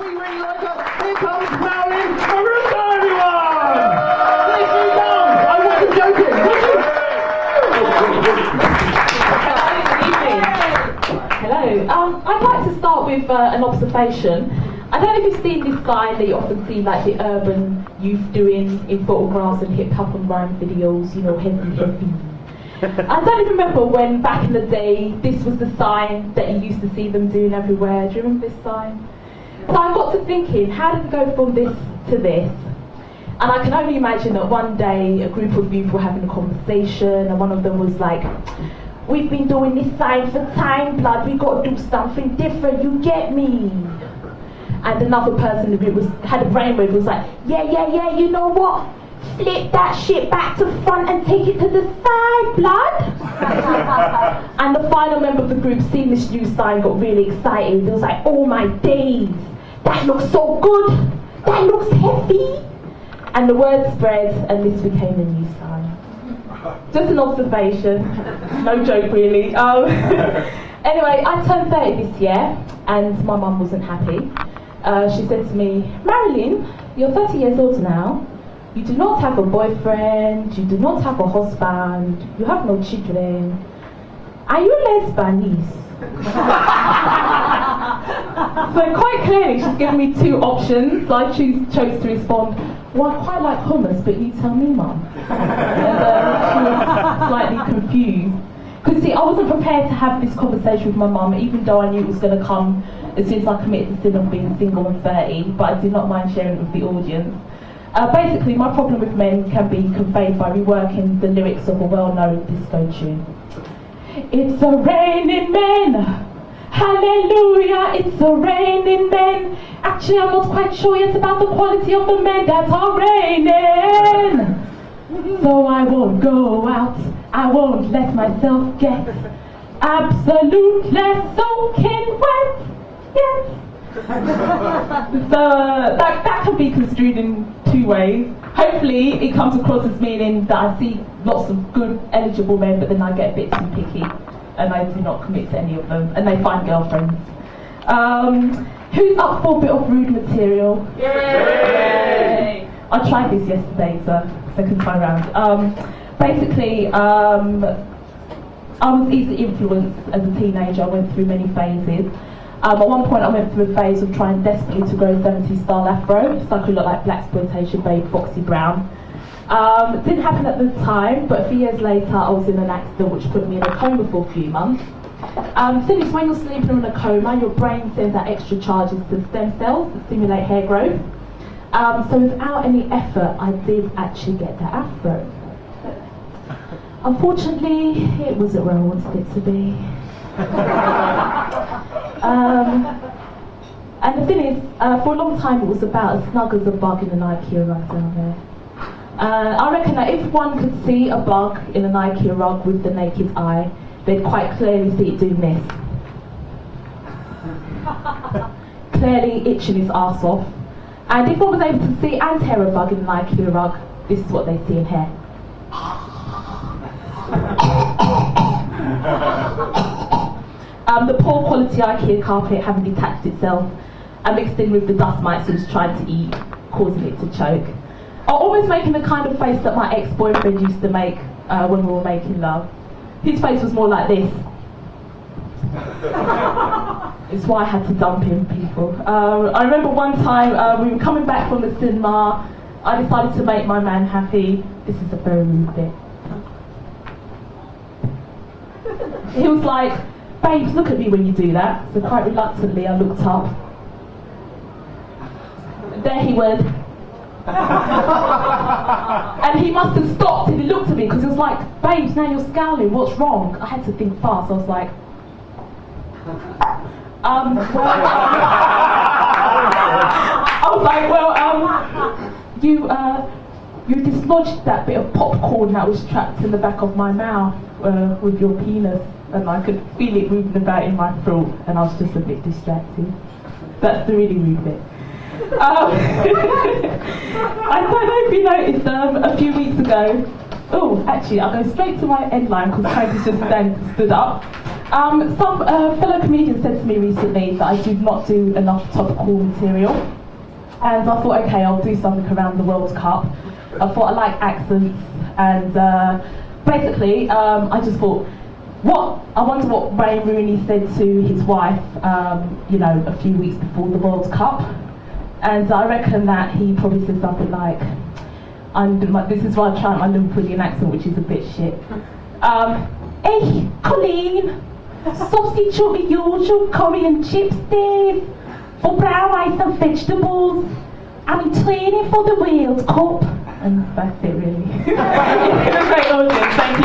really, really like her. Here comes Marilyn Muruako, everyone! Please move down. I wasn't joking. Hello. I'd like to start with an observation. I don't know if you've seen this sign that you often see like the urban youth doing in photographs and hip hop and rhyme videos, you know, heavy, heavy. I don't even remember when back in the day this was the sign that you used to see them doing everywhere. Do you remember this sign? So I got to thinking, how did it go from this to this? And I can only imagine that one day a group of youth were having a conversation and one of them was like, "We've been doing this sign for time, blood, we got to do something different, you get me?" And another person in the group had a brainwave, was like, yeah, you know what? Flip that shit back to front and take it to the side, blood. And the final member of the group, seeing this new sign, got really excited. It was like, oh my days, that looks so good, that looks heavy. And the word spread, and this became a new sign. Just an observation, no joke really. Anyway, I turned 30 this year, and my mum wasn't happy. She said to me, "Marilyn, you're 30 years old now. You do not have a boyfriend, you do not have a husband, you have no children. Are you lesbian?" So quite clearly she's given me two options. I chose to respond, "Well, I quite like hummus, but you tell me, Mum." And she was slightly confused. Because see, I wasn't prepared to have this conversation with my mum, even though I knew it was going to come as soon as I committed the sin of being single and 30, but I did not mind sharing it with the audience. Basically, my problem with men can be conveyed by reworking the lyrics of a well-known disco tune. It's a raining men, hallelujah, it's a raining men. Actually, I'm not quite sure yet about the quality of the men that are raining. So I won't go out, I won't let myself get absolutely soaking wet. Yes. So that can be construed in two ways. Hopefully it comes across as meaning that I see lots of good eligible men, but then I get a bit too picky and I do not commit to any of them, and they find girlfriends. Who's up for a bit of rude material? Yay! I tried this yesterday, so second time round. Basically, I was easily influenced as a teenager. I went through many phases. At one point I went through a phase of trying desperately to grow 70s style afro, so I could look like blaxploitation babe Foxy Brown. It didn't happen at the time, but a few years later I was in an accident which put me in a coma for a few months. Thing is, when you're sleeping in a coma, your brain sends out extra charges to stem cells that stimulate hair growth. So without any effort, I did actually get the afro. Unfortunately, it wasn't where I wanted it to be. And the thing is, for a long time it was about as snug as a bug in an IKEA rug down there. I reckon that if one could see a bug in an IKEA rug with the naked eye, they'd quite clearly see it doing this. Clearly itching his arse off. And if one was able to see and hear a bug in an IKEA rug, this is what they see in hair. The poor quality IKEA carpet having detached itself and mixed in with the dust mites it was trying to eat, causing it to choke. Always making the kind of face that my ex-boyfriend used to make when we were making love. His face was more like this. It's why I had to dump him, people. I remember one time we were coming back from the cinema. I decided to make my man happy. This is a very rude bit. He was like, "Babes, look at me when you do that." So quite reluctantly I looked up. There he was. And he must have stopped and he looked at me because he was like, "Babes, now you're scowling, what's wrong?" I had to think fast. I was like, you dislodged that bit of popcorn that was trapped in the back of my mouth with your penis, and I could feel it moving about in my throat, and I was just a bit distracted. That's the really rude bit. I don't know if you noticed a few weeks ago. Oh, actually, I'll go straight to my end line because Craig has just stood up. Some fellow comedians said to me recently that I do not do enough topical material, and I thought, okay, I'll do something around the World Cup. I thought I like accents, and basically, I just thought, I wonder what Wayne Rooney said to his wife, you know, a few weeks before the World Cup, and I reckon that he probably said something like, this is why I'm trying my Liverpoolian accent, which is a bit shit. Hey, Colleen, sausage or the usual curry and chips, Dave, for brown rice and vegetables. I'm in training for the World Cup. And that's it, really. It's a great audience, thank you.